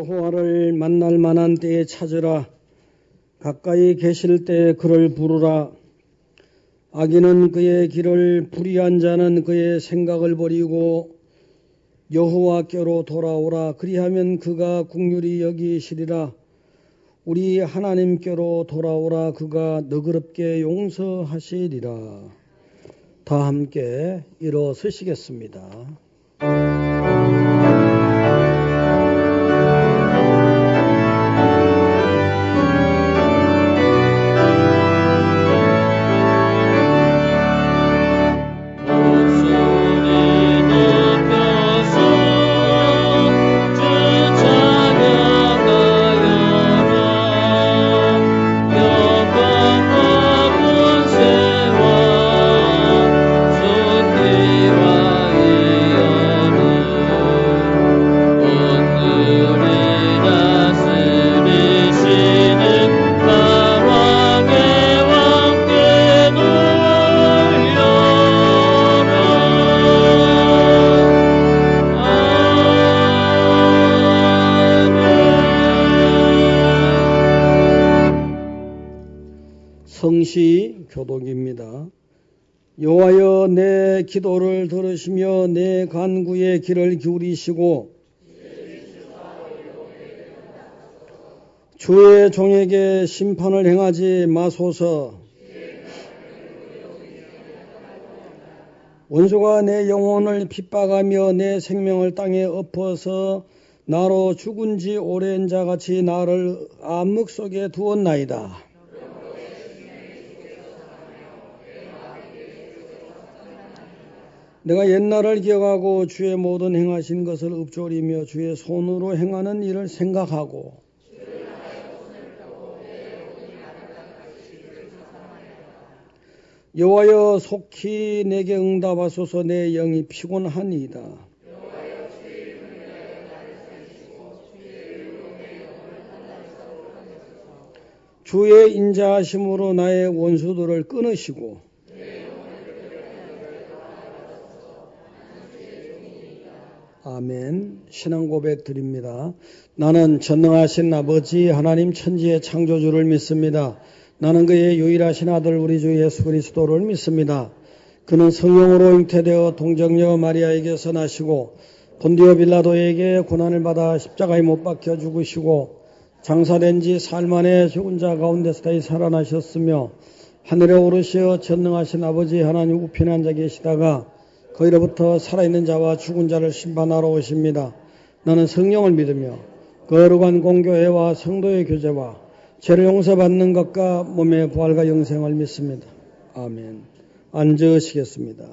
여호와를 만날 만한 때에 찾으라. 가까이 계실 때에 그를 부르라. 악인은 그의 길을, 불의한 자는 그의 생각을 버리고 여호와께로 돌아오라. 그리하면 그가 긍휼히 여기시리라. 우리 하나님께로 돌아오라. 그가 너그럽게 용서하시리라. 다 함께 일어서시겠습니다. 성시 교독입니다. 여호와여, 내 기도를 들으시며 내 간구의 귀를 기울이시고 주의 종에게 심판을 행하지 마소서. 원수가 내 영혼을 핍박하며 내 생명을 땅에 엎어서 나로 죽은 지 오랜 자같이 나를 암흑 속에 두었나이다. 내가 옛날을 기억하고 주의 모든 행하신 것을 읊조리며 주의 손으로 행하는 일을 생각하고 여호와여, 속히 내게 응답하소서. 내 영이 피곤하니이다. 주의 인자하심으로 나의 원수들을 끊으시고 아멘. 신앙 고백 드립니다. 나는 전능하신 아버지 하나님 천지의 창조주를 믿습니다. 나는 그의 유일하신 아들 우리 주 예수 그리스도를 믿습니다. 그는 성령으로 잉태되어 동정녀 마리아에게서 나시고 본디오 빌라도에게 고난을 받아 십자가에 못 박혀 죽으시고 장사된 지 사흘 만에 죽은 자 가운데서 다시 살아나셨으며 하늘에 오르시어 전능하신 아버지 하나님 우편에 앉아 계시다가 거기로부터 살아있는 자와 죽은 자를 심판하러 오십니다. 나는 성령을 믿으며 거룩한 공교회와 성도의 교제와 죄를 용서받는 것과 몸의 부활과 영생을 믿습니다. 아멘. 앉으시겠습니다.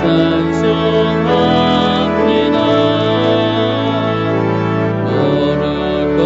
찬송합니다.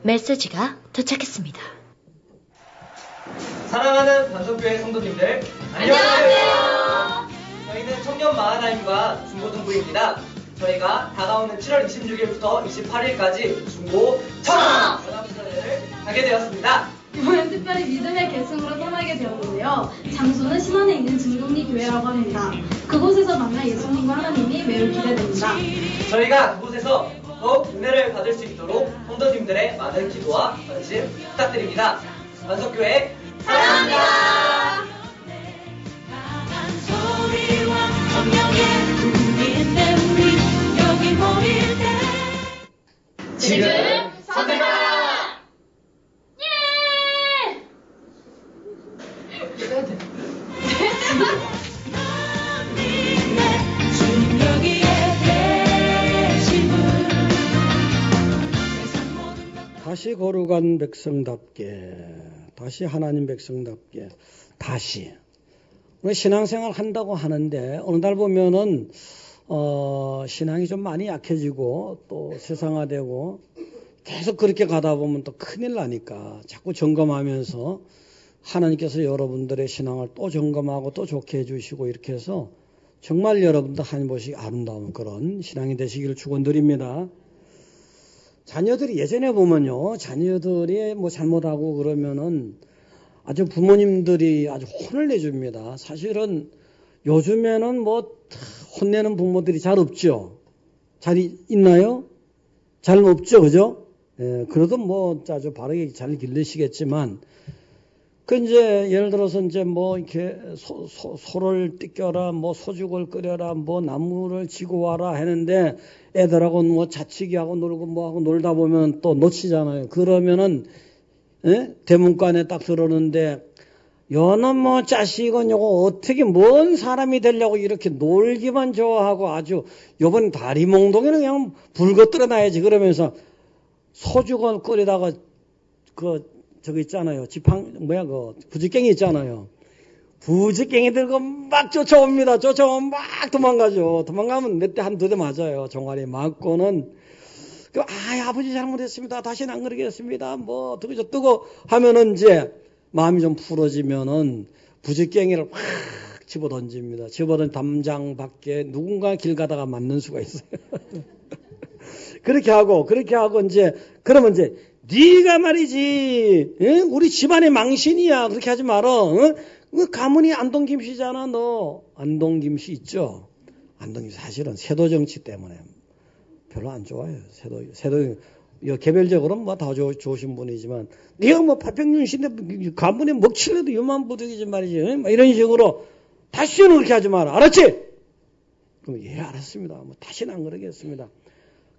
메시지가 도착했습니다. 사랑하는 반석교회 성도님들, 안녕하세요. 저희는 청년 마하나임과 중고등부입니다. 저희가 다가오는 7월 26일부터 28일까지 중고 청년 연합사회를 하게 되었습니다. 이번엔 특별히 믿음의 계승으로 떠나게 되었는데요. 장소는 신안에 있는 진동리교회라고 합니다. 그곳에서 만나 예수님과 하나님이 매우 기대됩니다. 저희가 그곳에서 더욱 은혜를 받을 수 있도록 성도님들의 많은 기도와 관심 부탁드립니다. 반석교회 사랑합니다. 지금 선택하라! 예! 다시 거룩한 백성답게, 다시 하나님 백성답게, 다시. 우리 신앙생활 한다고 하는데 어느 날 보면은 신앙이 좀 많이 약해지고 또 세상화되고 계속 그렇게 가다 보면 또 큰일 나니까 자꾸 점검하면서 하나님께서 여러분들의 신앙을 또 점검하고 또 좋게 해주시고 이렇게 해서 정말 여러분들 하나님 보시기 아름다운 그런 신앙이 되시기를 축원드립니다. 자녀들이 예전에 보면요, 자녀들이 뭐 잘못하고 그러면은 아주 부모님들이 아주 혼을 내줍니다. 사실은 요즘에는 뭐 혼내는 부모들이 잘 없죠. 잘 있나요? 잘 없죠, 그죠? 예, 그래도 뭐 아주 바르게 잘 길르시겠지만, 그 이제 예를 들어서 이제 뭐 이렇게 소를 뜯겨라, 뭐 소죽을 끓여라, 뭐 나무를 지고 와라 하는데 애들하고 뭐 자치기 하고 놀고 뭐 하고 놀다 보면 또 놓치잖아요. 그러면은 예? 대문간에 딱 들어오는데 여는 뭐 자식은 요거 어떻게 뭔 사람이 되려고 이렇게 놀기만 좋아하고 아주 요번 다리몽동에는 그냥 불거 떨어놔야지 그러면서 소죽을 끓이다가 저거 있잖아요. 부지깽이 있잖아요. 부지깽이 들고 막 쫓아옵니다. 쫓아오면 막 도망가죠. 도망가면 몇 대 한 두 대 맞아요. 종아리 맞고는 아버지 잘못했습니다. 다시는 안 그러겠습니다. 뭐 뜨고 하면은 이제 마음이 좀 풀어지면은 부지깽이를 확 집어 던집니다. 집어던 담장 밖에 누군가 길 가다가 맞는 수가 있어요. 그렇게 하고 이제 그러면 이제 네가 말이지, 응? 우리 집안의 망신이야. 그렇게 하지 마라. 응? 그 가문이 안동김씨잖아. 너 안동김씨 있죠? 안동김씨 사실은 세도 정치 때문에 별로 안 좋아요. 세도 개별적으로 뭐 다 좋으신 분이지만 네가 뭐 파평윤씨인데 가문에 먹칠래도 요만 부득이지 말이지. 응? 이런 식으로 다시는 그렇게 하지 마라. 알았지? 그럼 예 알았습니다. 뭐 다시는 안 그러겠습니다.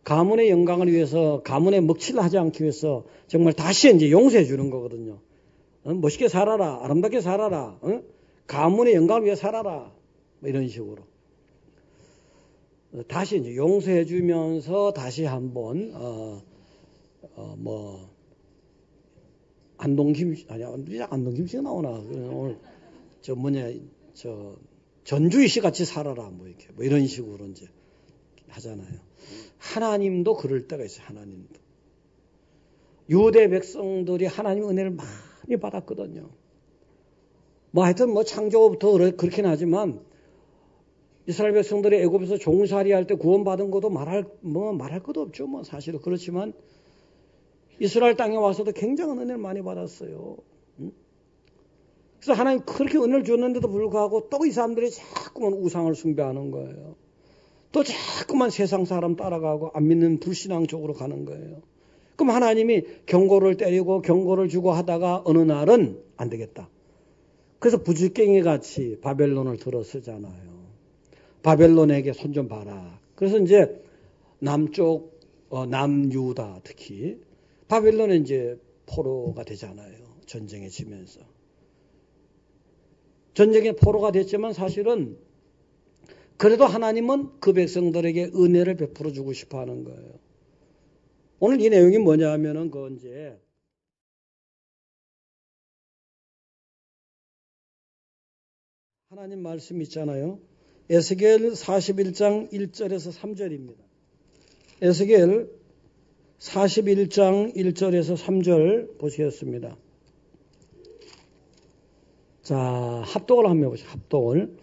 가문의 영광을 위해서 가문의 먹칠을 하지 않기 위해서 정말 다시 이제 용서해 주는 거거든요. 멋있게 살아라. 아름답게 살아라. 가문의 영광을 위해 살아라. 뭐 이런 식으로. 다시 이제 용서해 주면서 다시 한번 뭐 안동김씨가 나오나 오늘 전주희 씨 같이 살아라 뭐 이렇게 뭐 이런 식으로 이제 하잖아요. 하나님도 그럴 때가 있어요. 하나님도 유대 백성들이 하나님 은혜를 많이 받았거든요. 뭐 하여튼 뭐 창조부터 그렇긴 하지만 이스라엘 백성들이 애굽에서 종살이 할 때 구원받은 것도 말할 것도 없죠. 뭐 사실은 그렇지만 이스라엘 땅에 와서도 굉장한 은혜를 많이 받았어요. 그래서 하나님 그렇게 은혜를 줬는데도 불구하고 또 이 사람들이 자꾸만 우상을 숭배하는 거예요. 또 자꾸만 세상 사람 따라가고 안 믿는 불신앙 쪽으로 가는 거예요. 그럼 하나님이 경고를 때리고 경고를 주고 하다가 어느 날은 안 되겠다. 그래서 부지깽이 같이 바벨론을 들어서잖아요. 바벨론에게 손 좀 봐라. 그래서 이제 남쪽 남유다 특히 바벨론에 이제 포로가 되잖아요. 전쟁에 지면서. 전쟁에 포로가 됐지만 사실은 그래도 하나님은 그 백성들에게 은혜를 베풀어 주고 싶어 하는 거예요. 오늘 이 내용이 뭐냐 하면은 그 이제 하나님 말씀 있잖아요. 에스겔 41장 1절에서 3절입니다. 에스겔 41장 1절에서 3절 보시겠습니다. 자, 합독을 한번 해보시죠. 합독을.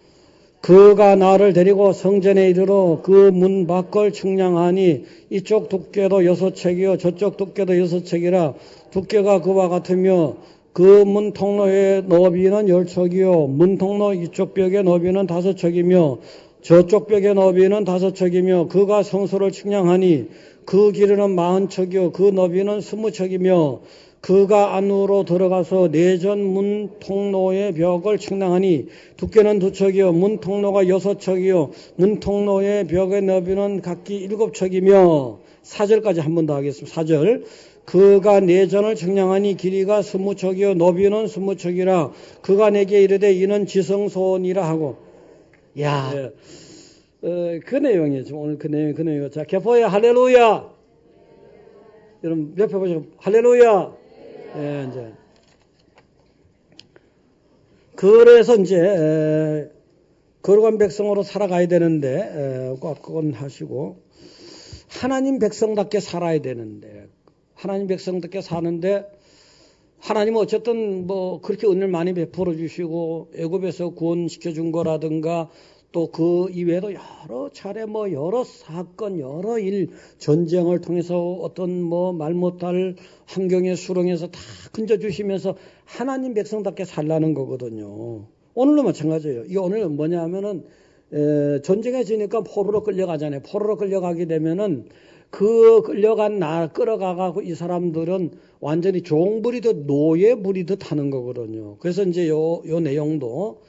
그가 나를 데리고 성전에 이르러 그 문 밖을 측량하니 이쪽 두께도 6척이요 저쪽 두께도 6척이라 두께가 그와 같으며 그 문 통로의 너비는 10척이요 문 통로 이쪽 벽의 너비는 5척이며 저쪽 벽의 너비는 5척이며 그가 성소를 측량하니 그 길이는 40척이요 그 너비는 20척이며 그가 안으로 들어가서 내전 문 통로의 벽을 측량하니 두께는 2척이요 문 통로가 6척이요 문 통로의 벽의 너비는 각기 7척이며 4절까지 한 번 더 하겠습니다. 4절. 그가 내전을 측량하니 길이가 20척이요 너비는 20척이라 그가 내게 이르되 이는 지성소니라 하고. 야, 그 내용이죠. 오늘 그 내용이죠. 자, 개포에 할렐루야. 여러분 옆에 보시고 할렐루야. 예, 이제 그래서 이제 거룩한 백성으로 살아가야 되는데 그건 하시고 하나님 백성답게 살아야 되는데 하나님 백성답게 사는데 하나님은 어쨌든 뭐 그렇게 은혜를 많이 베풀어 주시고 애굽에서 구원시켜 준 거라든가 또 그 이외에도 여러 차례 뭐 여러 사건 여러 일 전쟁을 통해서 어떤 뭐 말 못할 환경의 수렁에서 다 건져주시면서 하나님 백성답게 살라는 거거든요. 오늘도 마찬가지예요. 이 오늘 뭐냐 하면은 전쟁에 지니까 포로로 끌려가잖아요. 포로로 끌려가게 되면은 그 끌어가고 이 사람들은 완전히 종부리듯 노예 부리듯 하는 거거든요. 그래서 이제 요 내용도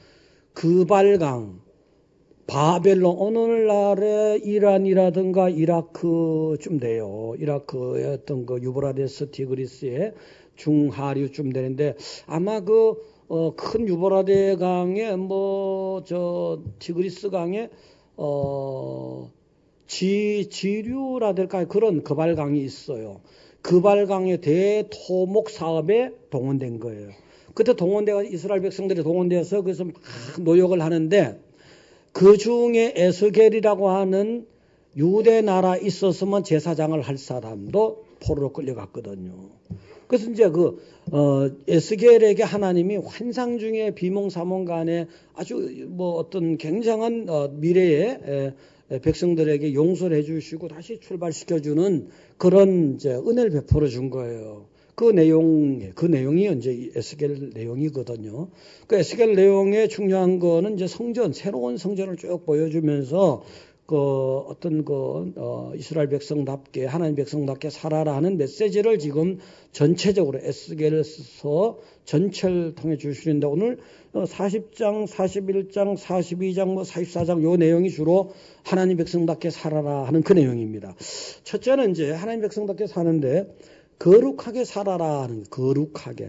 그발강 바벨론 오늘날의 이란이라든가 이라크쯤 돼요. 이라크의 어떤 그 유브라데스 티그리스의 중하류쯤 되는데 아마 큰 유브라데 강에 티그리스 강에 지류라 될까요? 그런 그발강이 있어요. 그발강의 대토목 사업에 동원된 거예요. 그때 동원돼가 이스라엘 백성들이 동원돼서 그래서 막 노역을 하는데 그 중에 에스겔이라고 하는 유대 나라 있었으면 제사장을 할 사람도 포로로 끌려갔거든요. 그래서 이제 에스겔에게 하나님이 환상 중에 비몽사몽 간에 아주 뭐 어떤 굉장한 미래에 백성들에게 용서를 해주시고 다시 출발시켜주는 그런 이제 은혜를 베풀어 준 거예요. 그 내용이 이제 에스겔 내용이거든요. 그 에스겔 내용의 중요한 거는 이제 새로운 성전을 쭉 보여주면서 이스라엘 백성답게, 하나님 백성답게 살아라 하는 메시지를 지금 전체적으로 에스겔서 전체를 통해 주시는데 오늘 40장, 41장, 42장, 44장 요 내용이 주로 하나님 백성답게 살아라 하는 그 내용입니다. 첫째는 이제 하나님 백성답게 사는데 거룩하게 살아라 하는 거룩하게.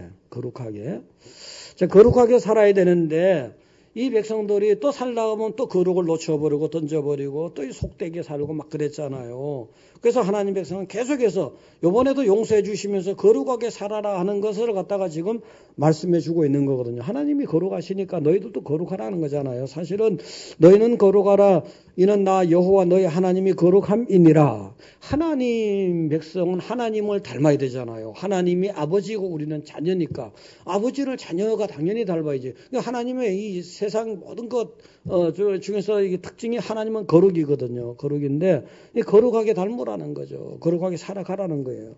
자, 거룩하게 살아야 되는데 이 백성들이 또 살다 보면 또 거룩을 놓쳐버리고 던져버리고 또 속되게 살고 막 그랬잖아요. 그래서 하나님 백성은 계속해서 이번에도 용서해 주시면서 거룩하게 살아라 하는 것을 갖다가 지금 말씀해 주고 있는 거거든요. 하나님이 거룩하시니까 너희들도 거룩하라는 거잖아요. 사실은 너희는 거룩하라 이는 나 여호와 너희 하나님이 거룩함이니라. 하나님 백성은 하나님을 닮아야 되잖아요. 하나님이 아버지고 우리는 자녀니까 아버지를 자녀가 당연히 닮아야지. 그러니까 하나님의 이 세상 모든 것 중에서 이게 특징이 하나님은 거룩이거든요. 거룩인데 이 거룩하게 닮으라는 거죠. 거룩하게 살아가라는 거예요.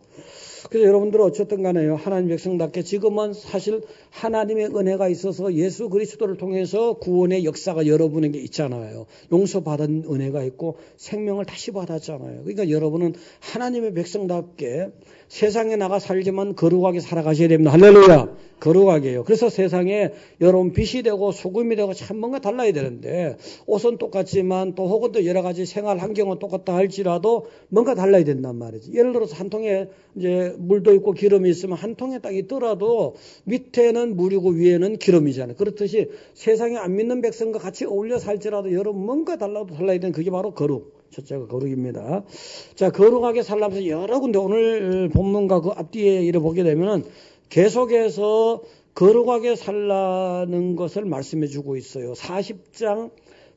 그래서 여러분들은 어쨌든 간에요. 하나님 백성답게 지금은 사실 하나님의 은혜가 있어서 예수 그리스도를 통해서 구원의 역사가 여러분에게 있잖아요. 용서받은 은혜가 있고 생명을 다시 받았잖아요. 그러니까 여러분은 하나님의 백성답게 세상에 나가 살지만 거룩하게 살아가셔야 됩니다. 할렐루야. 거룩하게요. 그래서 세상에 여러분 빛이 되고 소금이 되고 참 뭔가 달라야 되는데 옷은 똑같지만 또 혹은 또 여러 가지 생활 환경은 똑같다 할지라도 뭔가 달라야 된단 말이지. 예를 들어서 한 통에 이제 물도 있고 기름이 있으면 한 통에 딱 있더라도 밑에는 물이고 위에는 기름이잖아요. 그렇듯이 세상에 안 믿는 백성과 같이 어울려 살지라도 여러분 뭔가 달라야 되는 그게 바로 거룩. 첫째가 거룩입니다. 자, 거룩하게 살려면서 여러 군데 오늘 본문과 그 앞뒤에 이래 보게 되면은 계속해서 거룩하게 살라는 것을 말씀해 주고 있어요. 40장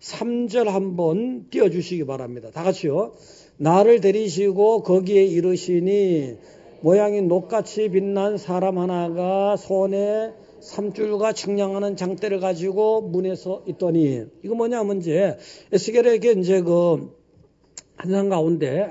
3절 한번 띄워주시기 바랍니다. 다 같이요. 나를 데리시고 거기에 이르시니 모양이 녹같이 빛난 사람 하나가 손에 삼줄과 측량하는 장대를 가지고 문에 서 있더니, 이거 뭐냐면 이제 에스겔에게 이제 그 한상 가운데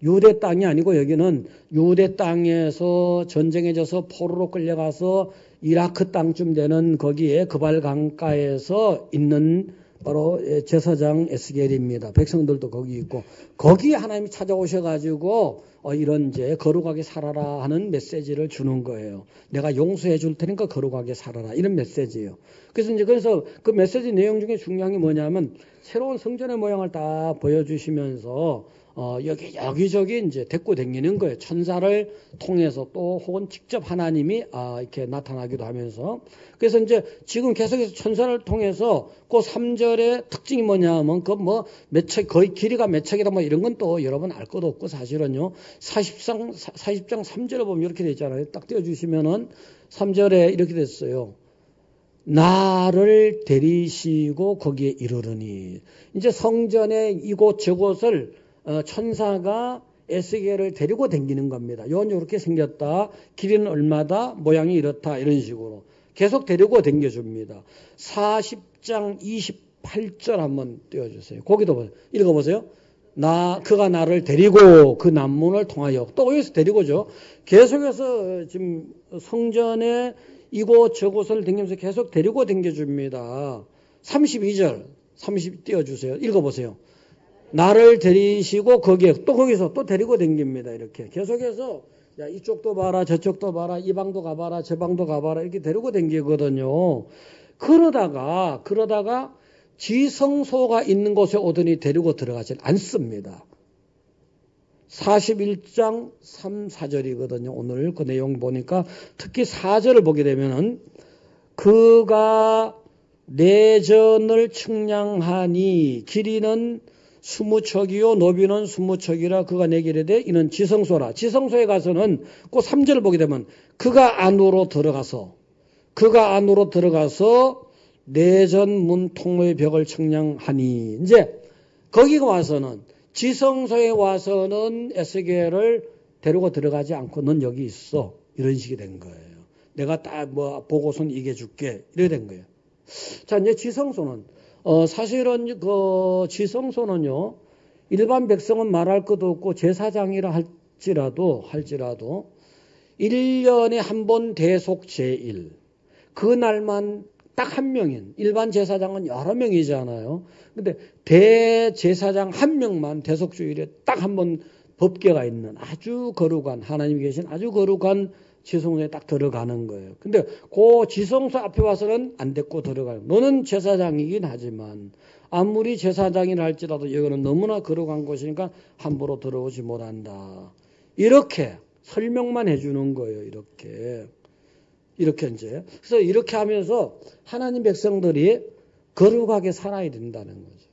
유대 땅이 아니고 여기는 유대 땅에서 전쟁에 져서 포로로 끌려가서 이라크 땅쯤 되는 거기에 그발 강가에서 있는 바로 제사장 에스겔입니다. 백성들도 거기 있고, 거기에 하나님이 찾아오셔가지고 이런 이제 거룩하게 살아라 하는 메시지를 주는 거예요. 내가 용서해 줄 테니까 거룩하게 살아라, 이런 메시지예요. 그래서 그 메시지 내용 중에 중요한 게 뭐냐면 새로운 성전의 모양을 다 보여주시면서 여기저기 이제 데리고 다니는 거예요. 천사를 통해서 또 혹은 직접 하나님이 이렇게 나타나기도 하면서. 그래서 이제 지금 계속해서 천사를 통해서 그 3절의 특징이 뭐냐 하면 거의 길이가 몇 척이다 뭐 이런 건 또 여러분 알 것도 없고, 사실은요. 40장 3절에 보면 이렇게 돼 있잖아요. 딱 띄워주시면은 3절에 이렇게 됐어요. 나를 데리시고 거기에 이르르니. 이제 성전의 이곳 저곳을 천사가 에스겔을 데리고 다니는 겁니다. 요건 이렇게 생겼다. 길이는 얼마다. 모양이 이렇다. 이런 식으로 계속 데리고 다녀줍니다. 40장 28절 한번 띄워주세요. 거기도 보세요. 읽어보세요. 그가 나를 데리고 그 남문을 통하여, 또 여기서 데리고죠. 계속해서 지금 성전의 이곳 저곳을 다니면서 계속 데리고 다녀줍니다. 32절 30 띄워주세요. 읽어보세요. 나를 데리시고 거기서 또 데리고 다닙니다. 이렇게 계속해서 야, 이쪽도 봐라, 저쪽도 봐라, 이 방도 가봐라, 저 방도 가봐라, 이렇게 데리고 다니거든요. 그러다가 지성소가 있는 곳에 오더니 데리고 들어가질 않습니다. 41장 3, 4절이거든요. 오늘 그 내용 보니까 특히 4절을 보게 되면은 그가 내전을 측량하니 길이는 20척이요 높이는 20척이라 그가 내게 이르되 이는 지성소라. 지성소에 가서는 그 3절을 보게 되면 그가 안으로 들어가서 내전 문 통로의 벽을 측량하니, 이제 거기 와서는 지성소에 와서는 에스겔을 데리고 들어가지 않고 넌 여기 있어, 이런 식이 된 거예요. 내가 딱 보고선 이겨줄게, 이렇게 된 거예요. 자, 이제 지성소는 사실은 그 지성소는요, 일반 백성은 말할 것도 없고 제사장이라 할지라도 1년에 한 번 대속 제일, 그날만 딱 한 명인, 일반 제사장은 여러 명이잖아요. 근데 대제사장 한 명만 대속주일에 딱 한 번 법궤가 있는 아주 거룩한, 하나님이 계신 아주 거룩한 지성소에 딱 들어가는 거예요. 근데 그 지성소 앞에 와서는 안 데리고 들어가요. 너는 제사장이긴 하지만 아무리 제사장이라 할지라도 이거는 너무나 거룩한 곳이니까 함부로 들어오지 못한다. 이렇게 설명만 해주는 거예요. 이렇게 이제. 그래서 이렇게 하면서 하나님 백성들이 거룩하게 살아야 된다는 거죠.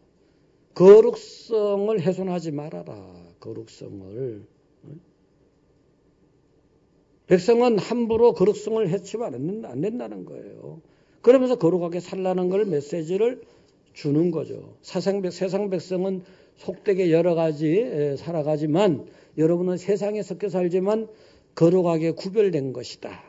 거룩성을 훼손하지 말아라. 거룩성을. 백성은 함부로 거룩성을 해치면 안 된다는 거예요. 그러면서 거룩하게 살라는 걸 메시지를 주는 거죠. 세상 백성은 속되게 여러 가지 살아가지만 여러분은 세상에 섞여 살지만 거룩하게 구별된 것이다.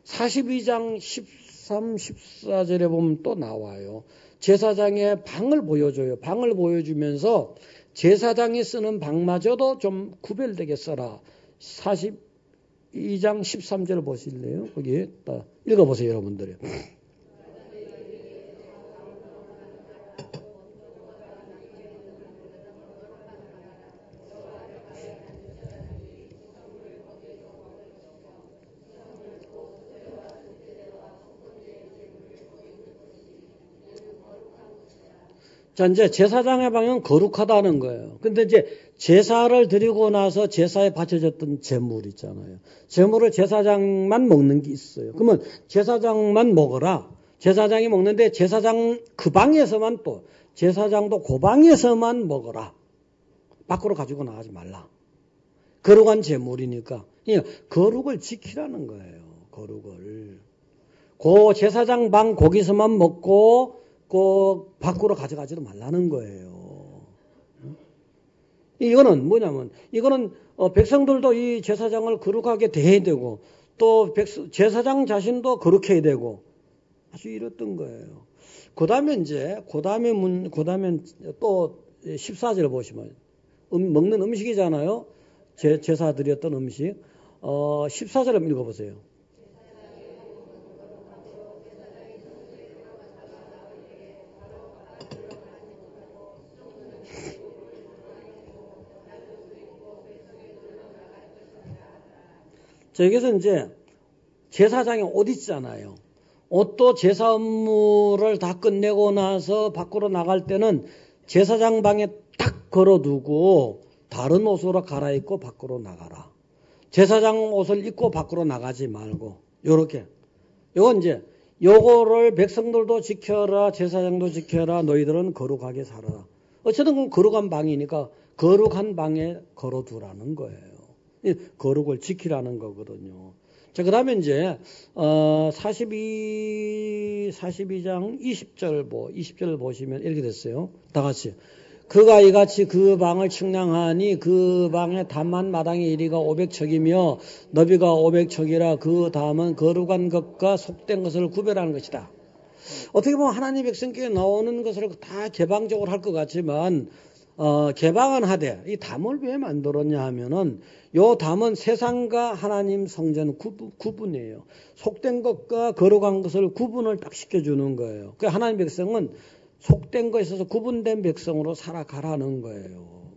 42장 13, 14절에 보면 또 나와요. 제사장의 방을 보여줘요. 방을 보여주면서 제사장이 쓰는 방마저도 좀 구별되게 써라. 42장 13절 보실래요? 거기 읽어보세요, 여러분들이. 자, 이제 제사장의 방은 거룩하다는 거예요. 근데 이제 제사를 드리고 나서 제사에 바쳐졌던 제물 있잖아요. 제물을 제사장만 먹는 게 있어요. 그러면 제사장만 먹어라. 제사장이 먹는데 제사장 그 방에서만, 또 제사장도 그 방에서만 먹어라. 밖으로 가지고 나가지 말라. 거룩한 제물이니까. 그러니까 거룩을 지키라는 거예요. 거룩을. 그 제사장 방 거기서만 먹고 꼭 밖으로 가져가지도 말라는 거예요. 이거는 뭐냐면 이거는 백성들도 이 제사장을 거룩하게 대해야 되고 또 제사장 자신도 거룩해야 되고 아주 이랬던 거예요. 그 다음에 또 14절 보시면 먹는 음식이잖아요. 제사 드렸던 음식. 14절 한번 읽어보세요. 자, 여기서 이제 제사장의 옷 있잖아요. 옷도 제사 업무를 다 끝내고 나서 밖으로 나갈 때는 제사장 방에 딱 걸어두고 다른 옷으로 갈아입고 밖으로 나가라. 제사장 옷을 입고 밖으로 나가지 말고 요렇게. 요건 이제 요거를 백성들도 지켜라, 제사장도 지켜라, 너희들은 거룩하게 살아라. 어쨌든 그건 거룩한 방이니까 거룩한 방에 걸어두라는 거예요. 거룩을 지키라는 거거든요. 자, 그 다음에 이제, 42장 20절 보시면 이렇게 됐어요. 다 같이. 그가 이같이 그 방을 측량하니 그 방의 담만 마당의 이리가 500척이며 너비가 500척이라 그 다음은 거룩한 것과 속된 것을 구별하는 것이다. 어떻게 보면 하나님 백성께 나오는 것을 다 개방적으로 할 것 같지만, 개방은 하되 이 담을 왜 만들었냐 하면은 요 담은 세상과 하나님 성전 구분이에요. 속된 것과 거룩한 것을 구분을 딱 시켜주는 거예요. 그 하나님 백성은 속된 것에 있어서 구분된 백성으로 살아가라는 거예요.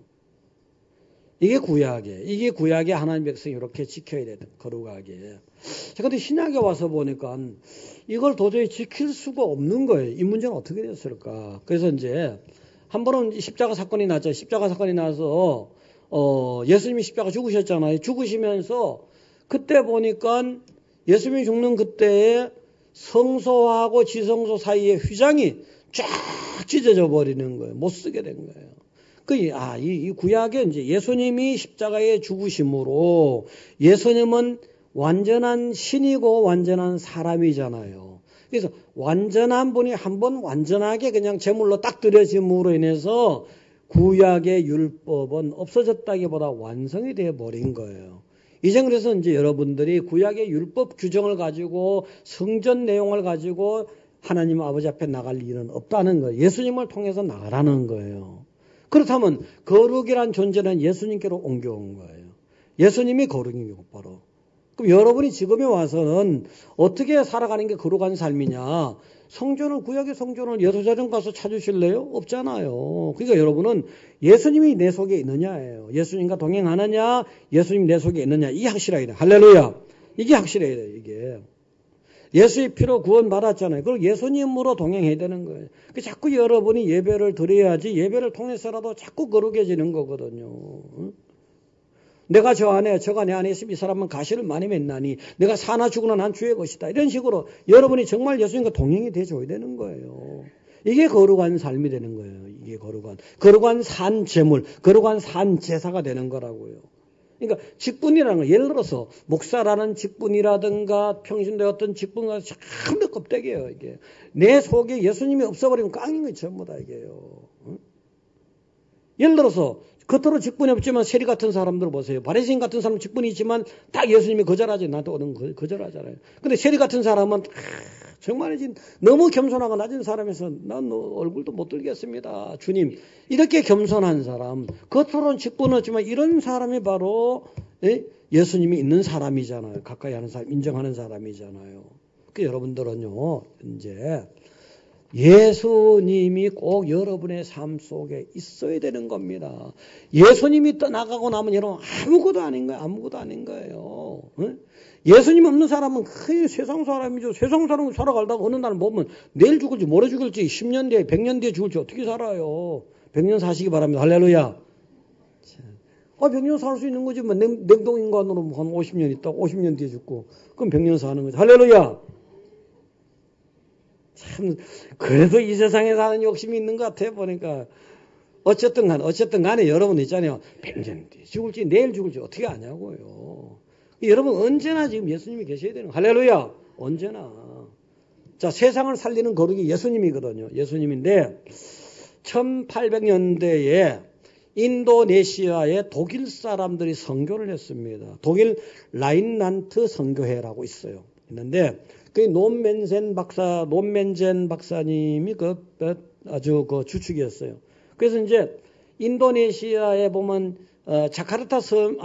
이게 구약에 하나님 백성이 이렇게 지켜야 돼, 거룩하게. 자, 근데 신약에 와서 보니까 이걸 도저히 지킬 수가 없는 거예요. 이 문제는 어떻게 됐을까? 그래서 이제 한 번은 십자가 사건이 났죠. 십자가 사건이 나서 예수님이 십자가 죽으셨잖아요. 죽으시면서 그때 보니까 예수님이 죽는 그때에 성소하고 지성소 사이에 휘장이 쫙 찢어져 버리는 거예요. 못 쓰게 된 거예요. 이 구약에 이제 예수님이 십자가에 죽으심으로 예수님은 완전한 신이고 완전한 사람이잖아요. 그래서 완전한 분이 한번 완전하게 그냥 제물로 딱 드려짐으로 인해서 구약의 율법은 없어졌다기보다 완성이 되어 버린 거예요. 이제 그래서 이제 여러분들이 구약의 율법 규정을 가지고 성전 내용을 가지고 하나님 아버지 앞에 나갈 일은 없다는 거예요. 예수님을 통해서 나가라는 거예요. 그렇다면 거룩이란 존재는 예수님께로 옮겨온 거예요. 예수님이 거룩이고 바로. 그럼 여러분이 지금에 와서는 어떻게 살아가는 게 거룩한 삶이냐? 구약의 성전을 예루살렘 가서 찾으실래요? 없잖아요. 그러니까 여러분은 예수님이 내 속에 있느냐예요. 예수님과 동행하느냐, 예수님 내 속에 있느냐. 이게 확실해야 돼. 할렐루야. 이게 확실해야 돼, 이게. 예수의 피로 구원 받았잖아요. 그리고 예수님으로 동행해야 되는 거예요. 자꾸 여러분이 예배를 드려야지 예배를 통해서라도 자꾸 거룩해지는 거거든요. 내가 저가 내 안에 있으면 이 사람은 가시를 많이 맺나니 내가 사나 죽으나 난 주의 것이다. 이런 식으로 여러분이 정말 예수님과 동행이 돼줘야 되는 거예요. 이게 거룩한 삶이 되는 거예요. 이게 거룩한 산 제물, 거룩한 산 제사가 되는 거라고요. 그러니까 직분이라는 거, 예를 들어서 목사라는 직분이라든가 평신도의 어떤 직분과 전부 껍데기예요. 이게 내 속에 예수님이 없어버리면 깡인 거예요. 전부 다 이게요. 예를 들어서 겉으로 직분이 없지만 세리 같은 사람들 보세요. 바리새인 같은 사람은 직분이 있지만 다 예수님이 거절하지. 나도 오는 거절하잖아요. 근데 세리 같은 사람은 정말 너무 겸손하고 낮은 사람에서 난 얼굴도 못 들겠습니다. 주님. 이렇게 겸손한 사람, 겉으로는 직분 없지만 이런 사람이 바로 예수님이 있는 사람이잖아요. 가까이 하는 사람, 인정하는 사람이잖아요. 그 여러분들은요, 이제 예수님이 꼭 여러분의 삶 속에 있어야 되는 겁니다. 예수님이 떠나가고 나면 여러분 아무것도 아닌 거예요. 아무것도 아닌 거예요. 예수님 없는 사람은 거의 세상 사람이죠. 세상 사람은 살아가다가 어느 날 보면 내일 죽을지 모레 죽을지 10년 뒤에 100년 뒤에 죽을지 어떻게 살아요. 100년 사시기 바랍니다. 할렐루야. 100년 살 수 있는 거지. 뭐 냉동인간으로 한 50년 있다 50년 뒤에 죽고 그럼 100년 사는 거지. 할렐루야. 참 그래도 이 세상에 사는 욕심이 있는 것 같아요. 보니까 어쨌든 간에 여러분 있잖아요. 100년 뒤에 죽을지 내일 죽을지 어떻게 아냐고요. 여러분 언제나 지금 예수님이 계셔야 되는 거예요. 할렐루야. 언제나. 자, 세상을 살리는 거룩이 예수님이거든요. 예수님인데 1800년대에 인도네시아에 독일 사람들이 선교를 했습니다. 독일 라인란트 선교회라고 있어요. 있는데 그 논멘젠 박사님이 아주 그 주축이었어요. 그래서 이제 인도네시아에 보면 자카르타 섬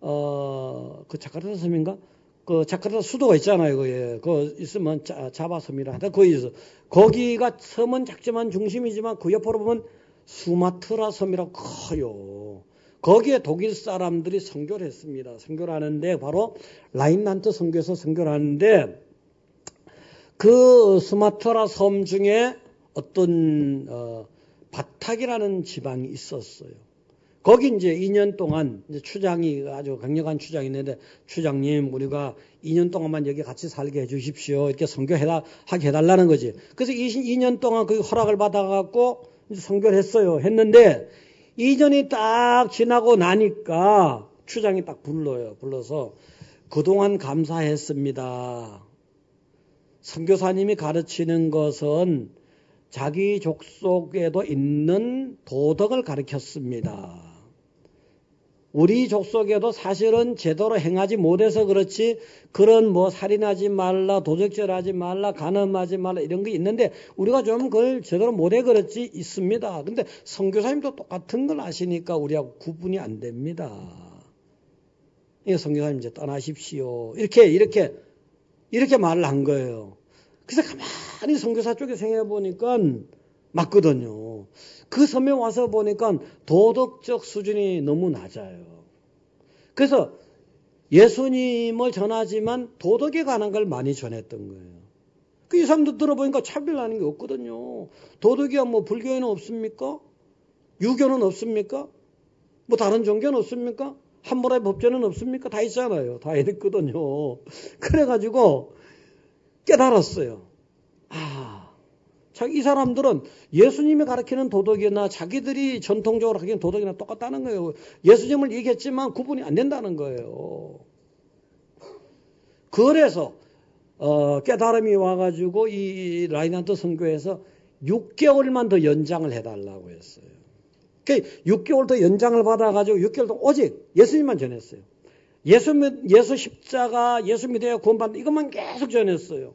그 자카르타 섬인가? 그 자카르타 수도가 있잖아요. 그 있으면 자바섬이라 하다 거기서 거기가 섬은 작지만 중심이지만 그 옆으로 보면 수마트라 섬이라고 커요. 거기에 독일 사람들이 선교를 했습니다. 선교를 하는데 바로 라인란트 선교에서 선교를 하는데 그 수마트라 섬 중에 어떤 바탁이라는 지방이 있었어요. 거기 이제 2년 동안 이제 추장이 아주 강력한 추장이 있는데 추장님 우리가 2년 동안만 여기 같이 살게 해주십시오. 이렇게 선교하게 해달라는 거지. 그래서 2년 동안 그 허락을 받아갖고 이제 선교를 했어요. 했는데 2년이 딱 지나고 나니까 추장이 딱 불러요. 불러서 그동안 감사했습니다. 선교사님이 가르치는 것은 자기 족속에도 있는 도덕을 가르쳤습니다. 우리 족속에도 사실은 제대로 행하지 못해서 그렇지 그런 뭐 살인하지 말라, 도적질하지 말라, 간음하지 말라 이런 게 있는데 우리가 좀 그걸 제대로 못해 그렇지 있습니다. 근데 선교사님도 똑같은 걸 아시니까 우리하고 구분이 안 됩니다. 선교사님 이제 떠나십시오. 이렇게 말을 한 거예요. 그래서 가만히 선교사 쪽에 생각해 보니까 맞거든요. 그 섬에 와서 보니까 도덕적 수준이 너무 낮아요. 그래서 예수님을 전하지만 도덕에 관한 걸 많이 전했던 거예요. 그 이 사람들 들어보니까 차별하는 게 없거든요. 도덕이야 뭐 불교에는 없습니까? 유교는 없습니까? 뭐 다른 종교는 없습니까? 함무라비 법제는 없습니까? 다 있잖아요. 다 있거든요. 그래가지고 깨달았어요. 이 사람들은 예수님이 가르치는 도덕이나 자기들이 전통적으로 가르치는 도덕이나 똑같다는 거예요. 예수님을 얘기했지만 구분이 안 된다는 거예요. 그래서 깨달음이 와가지고 이 라인란트 선교에서 6개월만 더 연장을 해달라고 했어요. 그러니까 6개월 더 연장을 받아가지고 6개월 동안 오직 예수님만 전했어요. 예수 십자가, 예수 믿어야 구원받는 이것만 계속 전했어요.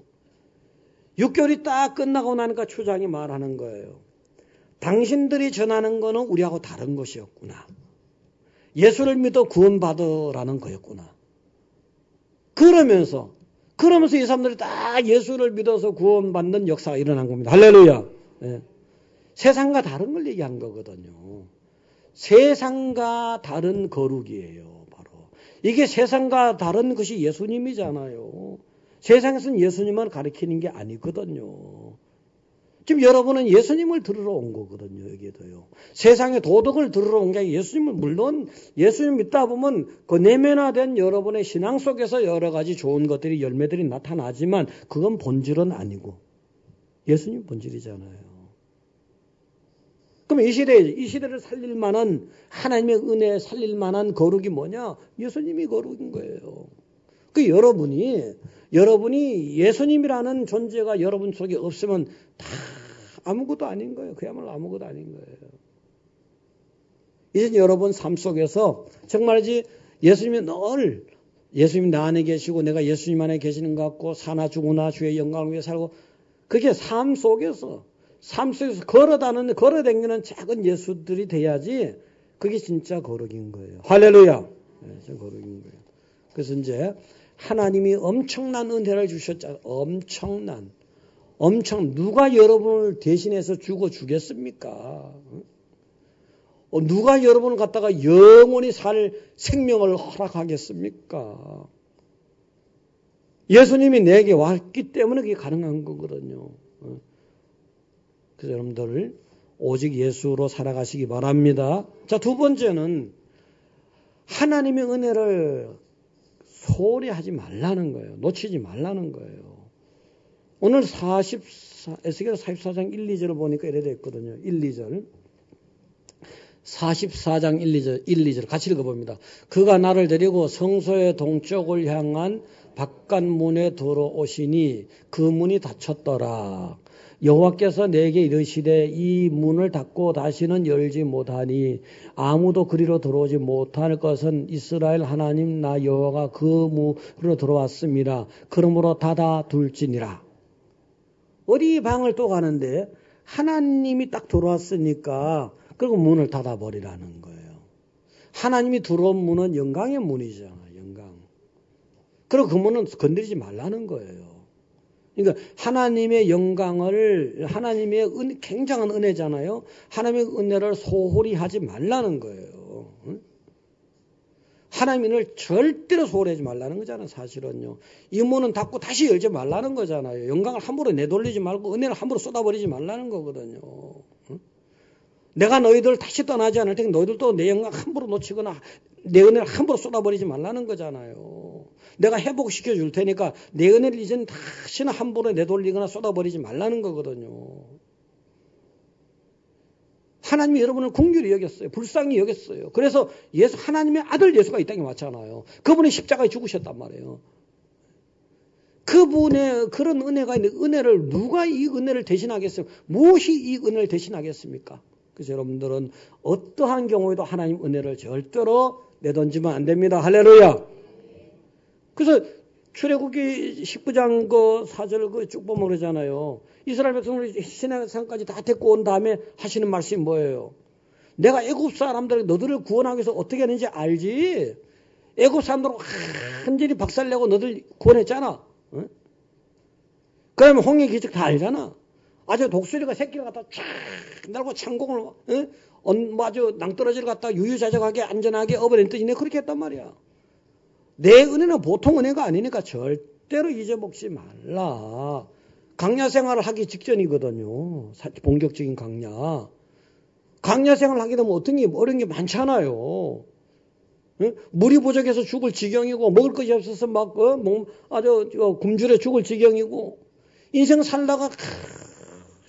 6개월이 딱 끝나고 나니까 추장이 말하는 거예요. 당신들이 전하는 거는 우리하고 다른 것이었구나. 예수를 믿어 구원받으라는 거였구나. 그러면서 이 사람들이 다 예수를 믿어서 구원받는 역사가 일어난 겁니다. 할렐루야. 네. 세상과 다른 걸 얘기한 거거든요. 세상과 다른 거룩이에요. 바로. 이게 세상과 다른 것이 예수님이잖아요. 세상에서는 예수님을 가르치는 게 아니거든요. 지금 여러분은 예수님을 들으러 온 거거든요. 여기도요. 세상의 도덕을 들으러 온 게 아니라 예수님을 물론 예수님 믿다 보면 그 내면화된 여러분의 신앙 속에서 여러 가지 좋은 것들이 열매들이 나타나지만 그건 본질은 아니고 예수님 본질이잖아요. 그럼 이 시대를 살릴 만한 하나님의 은혜 살릴 만한 거룩이 뭐냐? 예수님이 거룩인 거예요. 그 여러분이 예수님이라는 존재가 여러분 속에 없으면 다 아무것도 아닌 거예요. 그야말로 아무것도 아닌 거예요. 이제 여러분 삶 속에서 정말이지 예수님이 나 안에 계시고 내가 예수님 안에 계시는 것 같고 사나 죽으나 주의 영광을 위해 살고 그게 삶 속에서 걸어다니는 작은 예수들이 돼야지 그게 진짜 거룩인 거예요. 할렐루야. 네, 진짜 거룩인 거예요. 그래서 이제 하나님이 엄청난 은혜를 주셨잖아요. 엄청난. 누가 여러분을 대신해서 주겠습니까? 누가 여러분을 갖다가 영원히 살 생명을 허락하겠습니까? 예수님이 내게 왔기 때문에 그게 가능한 거거든요. 그래서 여러분들 오직 예수로 살아가시기 바랍니다. 자, 두 번째는 하나님의 은혜를 소홀히 하지 말라는 거예요. 놓치지 말라는 거예요. 오늘 에스겔 44장 1, 2절을 보니까 이래 됐거든요. 1, 2절. 44장 1, 2절 같이 읽어봅니다. 그가 나를 데리고 성소의 동쪽을 향한 바깥문에 들어오시니 그 문이 닫혔더라. 여호와께서 내게 이르시되 이 문을 닫고 다시는 열지 못하니 아무도 그리로 들어오지 못할 것은 이스라엘 하나님 나 여호와가 그 문으로 들어왔습니다. 그러므로 닫아 둘지니라. 어디 방을 또 가는데 하나님이 딱 들어왔으니까 그리고 문을 닫아버리라는 거예요. 하나님이 들어온 문은 영광의 문이잖아. 영광. 그리고 그 문은 건드리지 말라는 거예요. 그러니까 하나님의 영광을 하나님의 굉장한 은혜잖아요. 하나님의 은혜를 소홀히 하지 말라는 거예요. 하나님의 은혜를 절대로 소홀히 하지 말라는 거잖아요. 사실은요. 이 문은 닫고 다시 열지 말라는 거잖아요. 영광을 함부로 내돌리지 말고 은혜를 함부로 쏟아버리지 말라는 거거든요. 내가 너희들 다시 떠나지 않을 테니 너희들도 내 영광 함부로 놓치거나 내 은혜를 함부로 쏟아버리지 말라는 거잖아요. 내가 회복시켜 줄 테니까 내 은혜를 이제는 다시는 함부로 내돌리거나 쏟아버리지 말라는 거거든요. 하나님이 여러분을 긍휼히 여겼어요. 불쌍히 여겼어요. 그래서 하나님의 아들 예수가 이 땅에 왔잖아요. 그분이 십자가에 죽으셨단 말이에요. 그분의 그런 은혜가 있는데 은혜를 누가 이 은혜를 대신하겠어요? 무엇이 이 은혜를 대신하겠습니까? 그래서 여러분들은 어떠한 경우에도 하나님 은혜를 절대로 내던지면 안 됩니다. 할렐루야. 그래서 출애굽기 19장 그 4절 쭉 보면 그러잖아요. 이스라엘 백성을 시내산까지 다 데리고 온 다음에 하시는 말씀이 뭐예요? 내가 애굽 사람들 너들을 구원하기 위해서 어떻게 하는지 알지? 애굽 사람들 완전히 박살내고 너들 구원했잖아. 응? 그러면 홍해 기적 다 알잖아. 아주 독수리가 새끼를 갖다 쫙 날고 창공을 아주 낭떠러지를 갖다 유유자적하게 안전하게 업어낸 뜻이 내 그렇게 했단 말이야. 내 은혜는 보통 은혜가 아니니까 절대로 잊어먹지 말라. 강야 생활을 하기 직전이거든요. 본격적인 강야. 강야 생활을 하게 되면 어려운 게 많잖아요. 물이 부족해서 죽을 지경이고 먹을 것이 없어서 막 아주 굶주려 죽을 지경이고 인생 살다가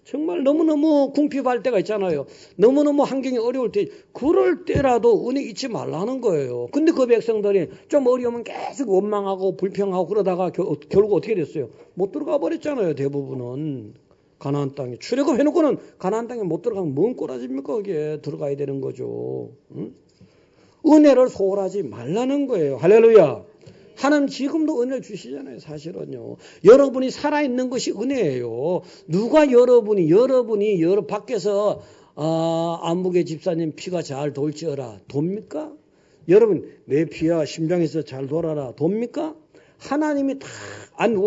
정말 너무너무 궁핍할 때가 있잖아요. 너무너무 환경이 어려울 때 그럴 때라도 은혜 잊지 말라는 거예요. 근데 그 백성들이 좀 어려우면 계속 원망하고 불평하고 그러다가 결국 어떻게 됐어요? 못 들어가 버렸잖아요. 대부분은. 가나안 땅에. 출애굽해놓고는 가나안 땅에 못 들어가면 뭔 꼬라집니까? 거기에 들어가야 되는 거죠. 응? 은혜를 소홀하지 말라는 거예요. 할렐루야. 하나님 지금도 은혜를 주시잖아요. 사실은요. 여러분이 살아있는 것이 은혜예요. 누가 여러분이 밖에서 안목의 집사님 피가 잘 돌지어라. 돕니까? 여러분 내 피야 심장에서 잘 돌아라. 돕니까? 하나님이 다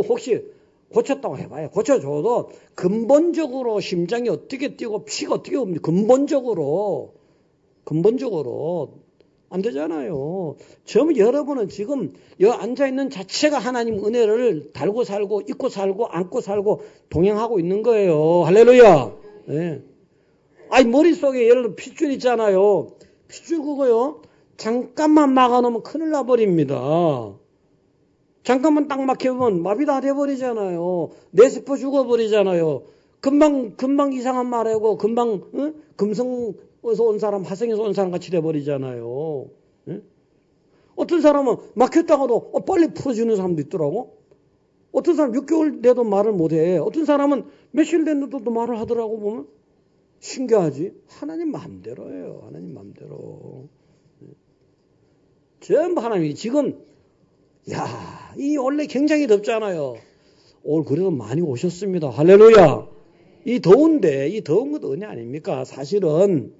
혹시 고쳤다고 해봐요. 고쳐줘도 근본적으로 심장이 어떻게 뛰고 피가 어떻게 옵니까? 근본적으로 안 되잖아요. 여러분은 지금 여기 앉아있는 자체가 하나님 은혜를 달고 살고 잊고 살고 안고 살고 동행하고 있는 거예요. 할렐루야. 네. 아니 머릿속에 예를 들어 핏줄 있잖아요. 핏줄 그거요. 잠깐만 막아놓으면 큰일 나버립니다. 잠깐만 딱 막혀보면 마비 다 돼버리잖아요. 뇌세포 죽어버리잖아요. 금방 이상한 말하고 금방 금성에서 온 사람 화성에서 온 사람 같이 돼버리잖아요. 예? 어떤 사람은 막혔다가도 빨리 풀어주는 사람도 있더라고. 어떤 사람 6개월 돼도 말을 못해. 어떤 사람은 며칠 됐는데도 말을 하더라고. 보면 신기하지. 하나님 마음대로예요. 하나님 마음대로. 전부 하나님이 지금 이 원래 굉장히 덥잖아요. 오늘 그래도 많이 오셨습니다. 할렐루야. 이 더운 것도 은혜 아닙니까? 사실은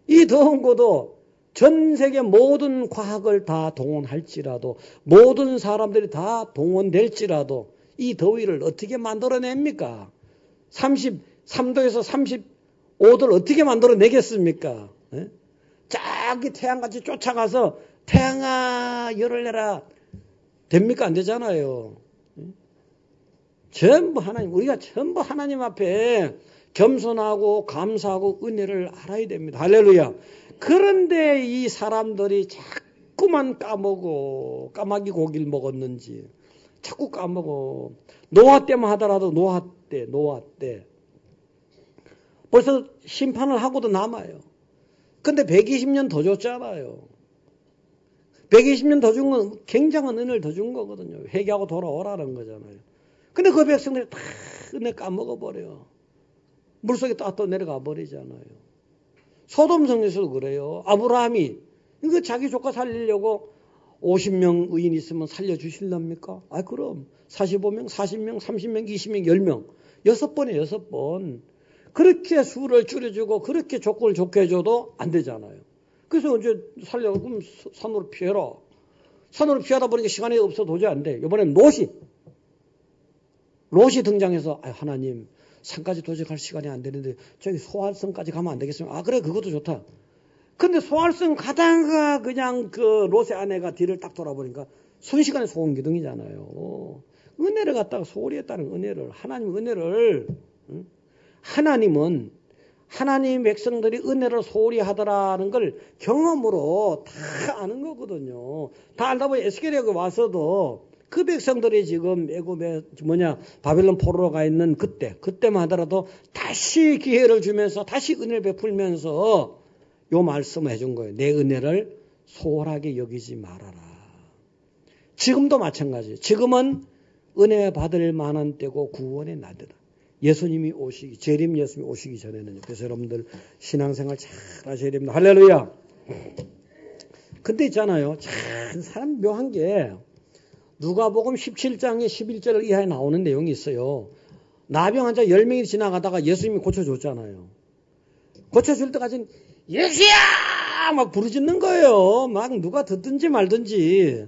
이 더운 것도 전 세계 모든 과학을 다 동원할지라도 모든 사람들이 다 동원될지라도 이 더위를 어떻게 만들어냅니까? 33도에서 35도를 어떻게 만들어내겠습니까? 저기 태양같이 쫓아가서 태양아 열을 내라 됩니까? 안 되잖아요. 전부 하나님, 우리가 전부 하나님 앞에 겸손하고 감사하고 은혜를 알아야 됩니다. 할렐루야. 그런데 이 사람들이 자꾸만 까마귀 고기를 먹었는지 자꾸 까먹어. 노아 때만 하더라도 노아 때 벌써 심판을 하고도 남아요. 근데 120년 더 줬잖아요. 120년 더 준 건 굉장한 은혜를 더 준 거거든요. 회개하고 돌아오라는 거잖아요. 근데 그 백성들이 다 은혜 까먹어버려. 물속에 또 내려가 버리잖아요. 소돔 성에서도 그래요. 아브라함이 이거 자기 조카 살리려고 50명 의인 있으면 살려주실랍니까? 아, 그럼 45명, 40명, 30명, 20명, 10명 6번에 6번 그렇게 수를 줄여주고 그렇게 조건을 좋게 해줘도 안 되잖아요. 그래서 언제 살려고 그럼 산으로 피해라. 산으로 피하다 보니까 시간이 없어 도저히 안 돼. 이번엔 롯이 등장해서 하나님 산까지 도착할 시간이 안 되는데 저기 소할성까지 가면 안 되겠습니까? 아, 그래, 그것도 좋다. 근데 소할성 가다가 그냥 그 롯의 아내가 뒤를 딱 돌아보니까 순식간에 소원기둥이잖아요. 은혜를 갖다가 소홀히 했다는 은혜를, 하나님 은혜를, 하나님은 하나님 백성들이 은혜를 소홀히 하더라는 걸 경험으로 다 아는 거거든요. 다 알다 보니 에스겔에 와서도 그 백성들이 지금 애굽에 바벨론 포로로 가 있는 그때만 하더라도 다시 기회를 주면서 다시 은혜를 베풀면서 요 말씀을 해준 거예요. 내 은혜를 소홀하게 여기지 말아라. 지금도 마찬가지. 지금은 은혜 받을 만한 때고 구원의 날이다. 예수님이 재림 예수님이 오시기 전에는요. 그래서 여러분들 신앙생활 잘 하셔야 됩니다. 할렐루야. 근데 있잖아요. 참 사람 묘한 게 누가복음 17장에 11절 이하에 나오는 내용이 있어요. 나병 환자 10명이 지나가다가 예수님이 고쳐줬잖아요. 고쳐줄 때까지는 예수야! 막 부르짖는 거예요. 막 누가 듣든지 말든지.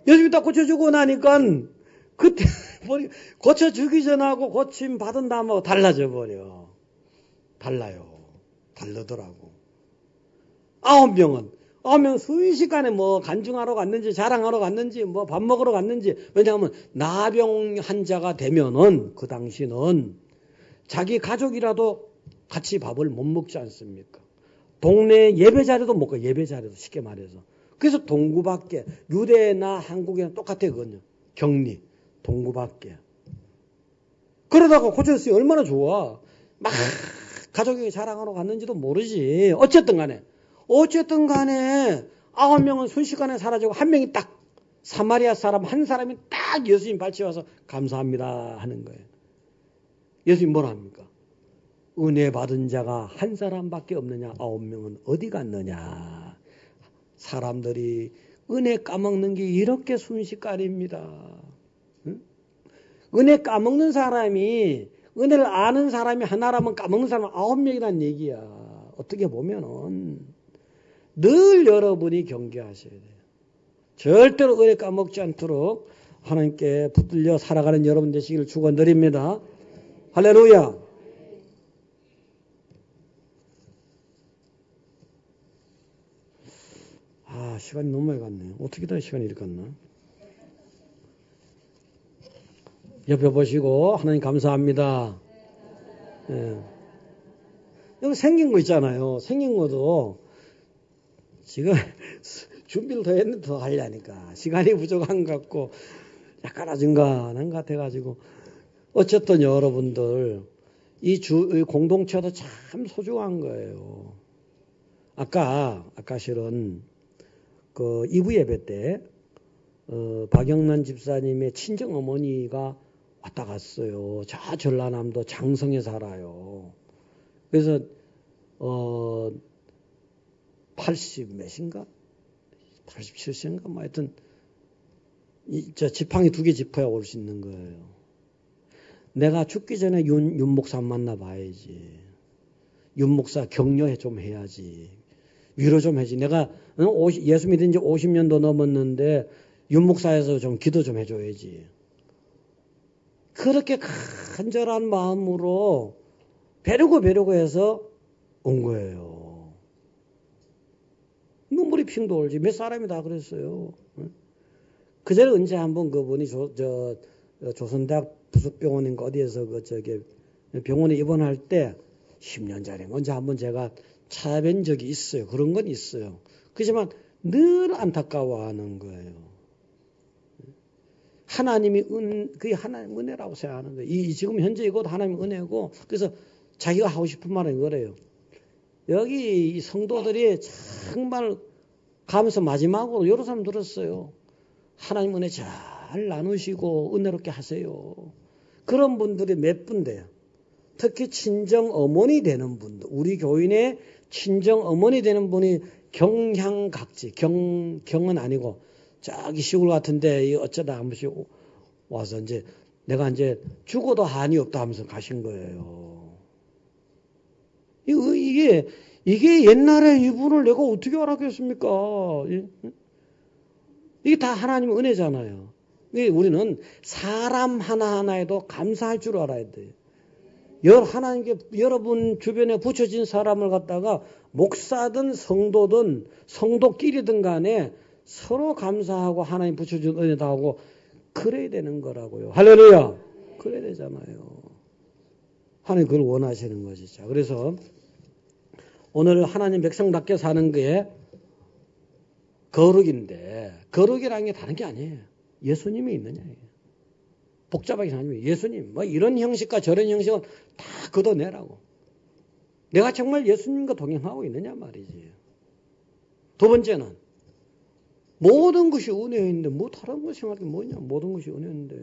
예수님이 딱 고쳐주고 나니까 그때 고쳐주기 전하고 고침 받은 다음하고 달라져 버려. 달라요. 다르더라고. 9명은 순식간에 뭐 간증하러 갔는지 자랑하러 갔는지 뭐 밥 먹으러 갔는지. 왜냐하면 나병 환자가 되면은 그 당시는 자기 가족이라도 같이 밥을 못 먹지 않습니까? 동네 예배 자리도 못 가. 예배 자리도 쉽게 말해서. 그래서 동구밖에 유대나 한국이나 똑같아 그거는요. 격리 동구밖에. 그러다가 고쳤으니 얼마나 좋아. 막 가족이 자랑하러 갔는지도 모르지. 어쨌든 간에 9명은 순식간에 사라지고 한 명이 딱 사마리아 사람 한 사람이 딱 예수님 발치에 와서 감사합니다 하는 거예요. 예수님 뭐라 합니까? 은혜 받은 자가 한 사람밖에 없느냐? 9명은 어디 갔느냐? 사람들이 은혜 까먹는 게 이렇게 순식간입니다. 응? 은혜 까먹는 사람이 은혜를 아는 사람이 하나라면 까먹는 사람은 9명이란 얘기야. 어떻게 보면은 늘 여러분이 경계하셔야 돼요. 절대로 은혜 까먹지 않도록 하나님께 붙들려 살아가는 여러분 되시기를 축원드립니다. 할렐루야. 시간이 너무 많이 갔네요. 어떻게 다 시간이 이렇게 갔나? 옆에 보시고 하나님 감사합니다. 예. 여기 생긴 거 있잖아요. 생긴 것도 지금 준비를 더 했는데 더 하려니까 시간이 부족한 것 같고 약간 어중간한 것 같아가지고 어쨌든 여러분들 이 공동체도 참 소중한 거예요. 아까 실은 그 2부 예배 때 박영란 집사님의 친정 어머니가 왔다 갔어요. 저 전라남도 장성에 살아요. 그래서 80 몇인가? 87세인가? 뭐 하여튼 저 지팡이 2개 짚어야 올 수 있는 거예요. 내가 죽기 전에 윤 목사 만나 봐야지. 윤 목사 격려 좀 해야지. 위로 좀 해야지. 내가 예수 믿은 지 50년도 넘었는데 윤 목사에서 좀 기도 좀 해줘야지. 그렇게 간절한 마음으로 배려고 해서 온 거예요. 눈물이 핑 돌지. 몇 사람이 다 그랬어요. 그전에 언제 한번 그분이 조선대학 부속병원인가 어디에서 병원에 입원할 때 10년 전에 언제 한번 제가 찾아뵌 적이 있어요. 그런 건 있어요. 그렇지만 늘 안타까워하는 거예요. 하나님이 그게 하나님 은혜라고 생각하는 거예요. 지금 현재 이것도 하나님 은혜고, 그래서 자기가 하고 싶은 말은 이거래요. 여기 이 성도들이 정말 가면서 마지막으로 여러 사람 들었어요. 하나님 은혜 잘 나누시고 은혜롭게 하세요. 그런 분들이 몇 분 돼요. 특히 친정 어머니 되는 분들, 우리 교인의 친정 어머니 되는 분이 경향각지, 경은 아니고 저기 시골 같은데 어쩌다 한 번씩 와서 이제 내가 이제 죽어도 한이 없다 하면서 가신 거예요. 이게 옛날에 이분을 내가 어떻게 알았겠습니까? 이게 다 하나님의 은혜잖아요. 우리는 사람 하나하나에도 감사할 줄 알아야 돼요. 하나님께 여러분 주변에 붙여진 사람을 갖다가 목사든 성도든 성도끼리든 간에 서로 감사하고 하나님 붙여준 은혜도 하고 그래야 되는 거라고요. 할렐루야. 그래야 되잖아요. 하나님 그걸 원하시는 것이죠. 그래서 오늘 하나님 백성답게 사는 게 거룩인데 거룩이라는 게 다른 게 아니에요. 예수님이 있느냐. 복잡하게 생각하면 예수님 뭐 이런 형식과 저런 형식은 다 걷어내라고. 내가 정말 예수님과 동행하고 있느냐 말이지. 두 번째는 모든 것이 은혜인데 뭐 다른 거 생각이 뭐냐. 모든 것이 은혜인데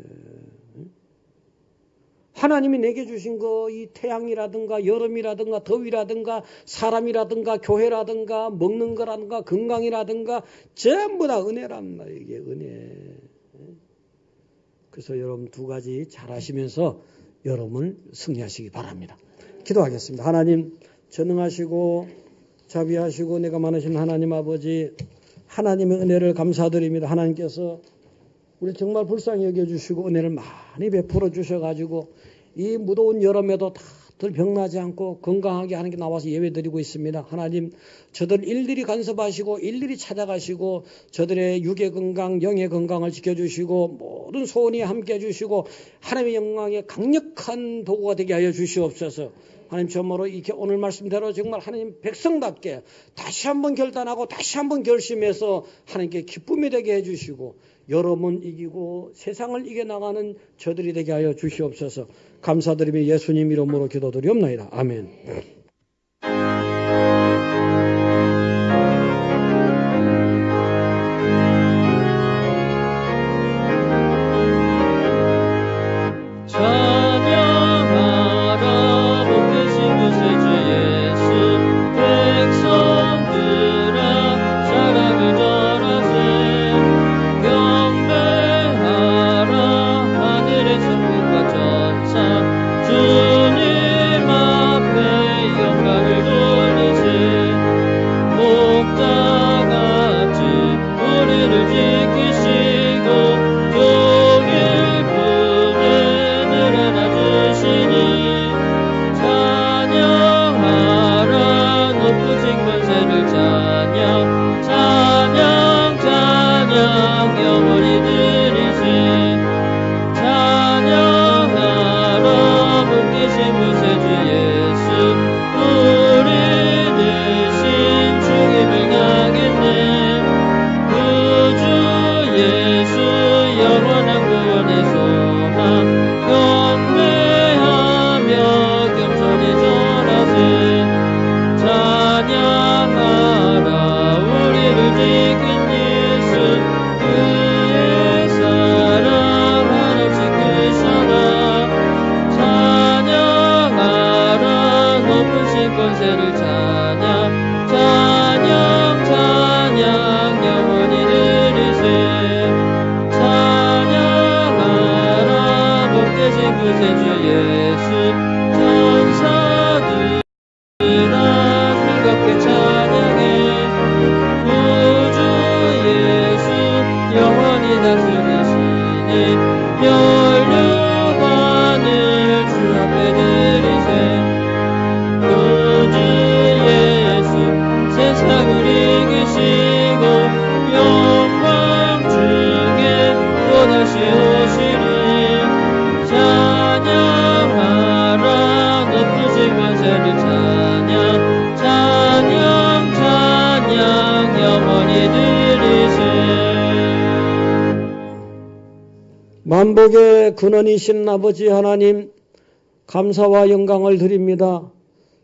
하나님이 내게 주신 거 이 태양이라든가 여름이라든가 더위라든가 사람이라든가 교회라든가 먹는 거라든가 건강이라든가 전부 다 은혜란 말이에요. 이게 은혜. 그래서 여러분 두 가지 잘 하시면서 여러분을 승리하시기 바랍니다. 기도하겠습니다. 하나님 전능하시고 자비하시고 내가 많으신 하나님 아버지 하나님의 은혜를 감사드립니다. 하나님께서 우리 정말 불쌍히 여겨주시고 은혜를 많이 베풀어 주셔가지고 이 무더운 여름에도 다들 병나지 않고 건강하게 하는 게 나와서 예배드리고 있습니다. 하나님 저들 일일이 간섭하시고 일일이 찾아가시고 저들의 육의 건강 영의 건강을 지켜주시고 모든 소원이 함께 해주시고 하나님의 영광에 강력한 도구가 되게 하여 주시옵소서. 하나님 정말로 이렇게 오늘 말씀대로 정말 하나님 백성답게 다시 한번 결단하고 다시 한번 결심해서 하나님께 기쁨이 되게 해주시고 여러분 이기고 세상을 이겨나가는 저들이 되게 하여 주시옵소서. 감사드리며 예수님 이름으로 기도드리옵나이다. 아멘. 만복의 근원이신 아버지 하나님 감사와 영광을 드립니다.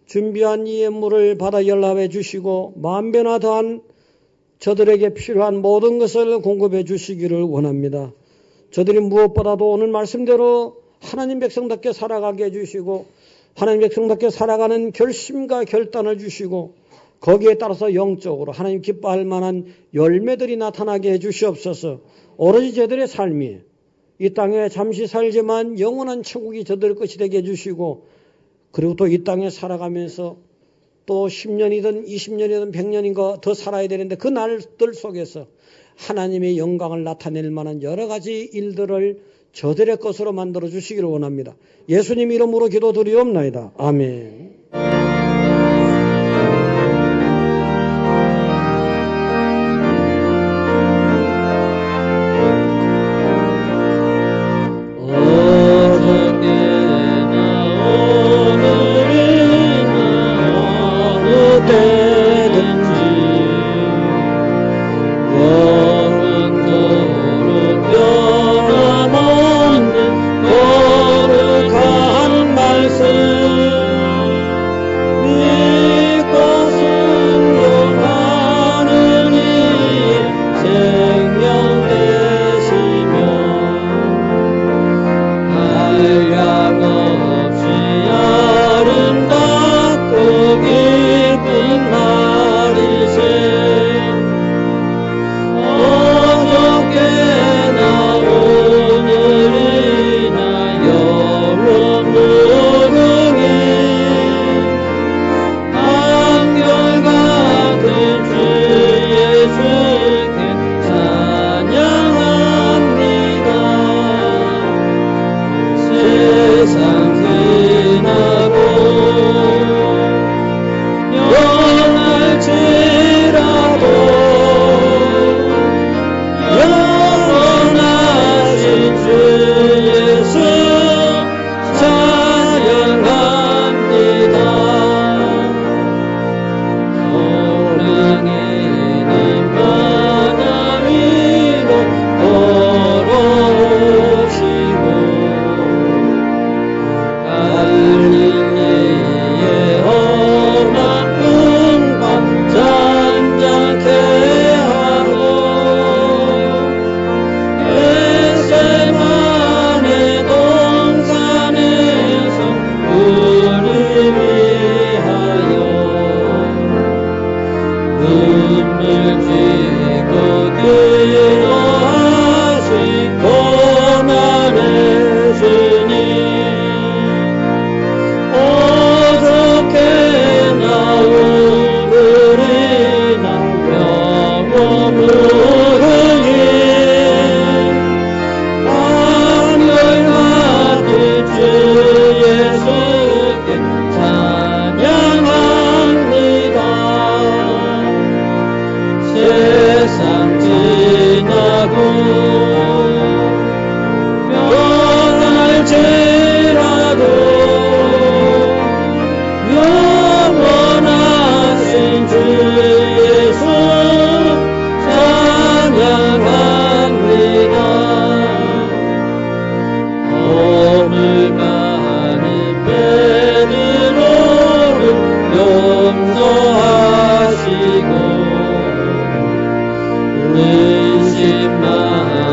준비한 이 예물을 받아 연락해 주시고 만배나 더한 저들에게 필요한 모든 것을 공급해 주시기를 원합니다. 저들이 무엇보다도 오늘 말씀대로 하나님 백성답게 살아가게 해주시고 하나님 백성답게 살아가는 결심과 결단을 주시고 거기에 따라서 영적으로 하나님 기뻐할 만한 열매들이 나타나게 해주시옵소서. 오로지 저들의 삶이 이 땅에 잠시 살지만 영원한 천국이 저들 것이 되게 해주시고 그리고 또 이 땅에 살아가면서 또 10년이든 20년이든 100년인가 더 살아야 되는데 그 날들 속에서 하나님의 영광을 나타낼 만한 여러 가지 일들을 저들의 것으로 만들어 주시기를 원합니다. 예수님 이름으로 기도드리옵나이다. 아멘. 의심 마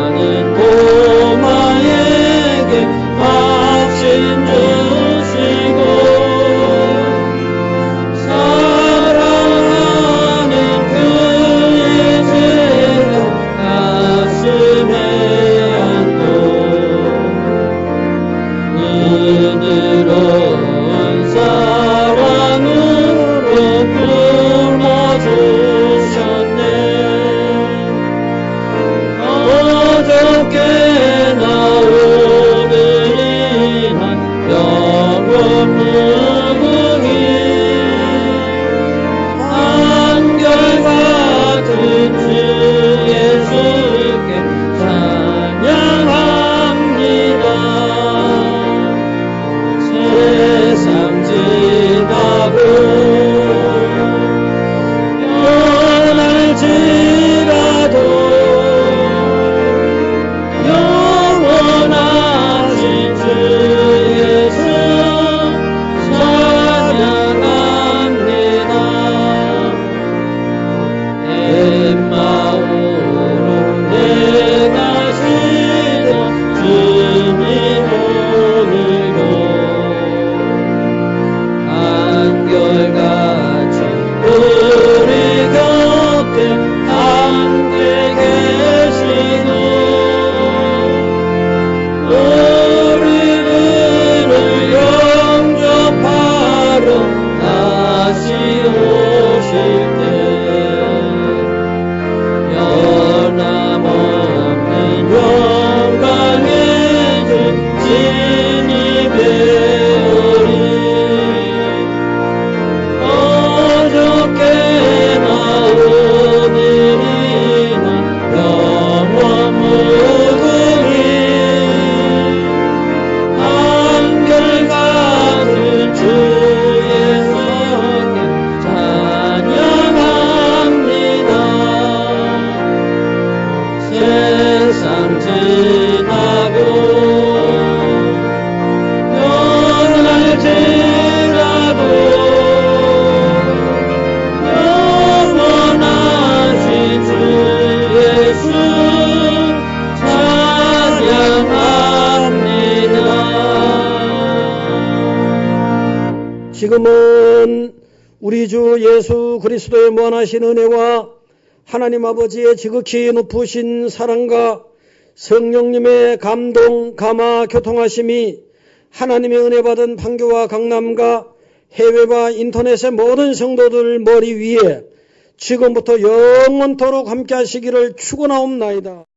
지금은 우리 주 예수 그리스도의 무한하신 은혜와 하나님 아버지의 지극히 높으신 사랑과 성령님의 감동, 감화, 교통하심이 하나님의 은혜 받은 판교와 강남과 해외와 인터넷의 모든 성도들 머리 위에 지금부터 영원토록 함께 하시기를 축원하옵나이다.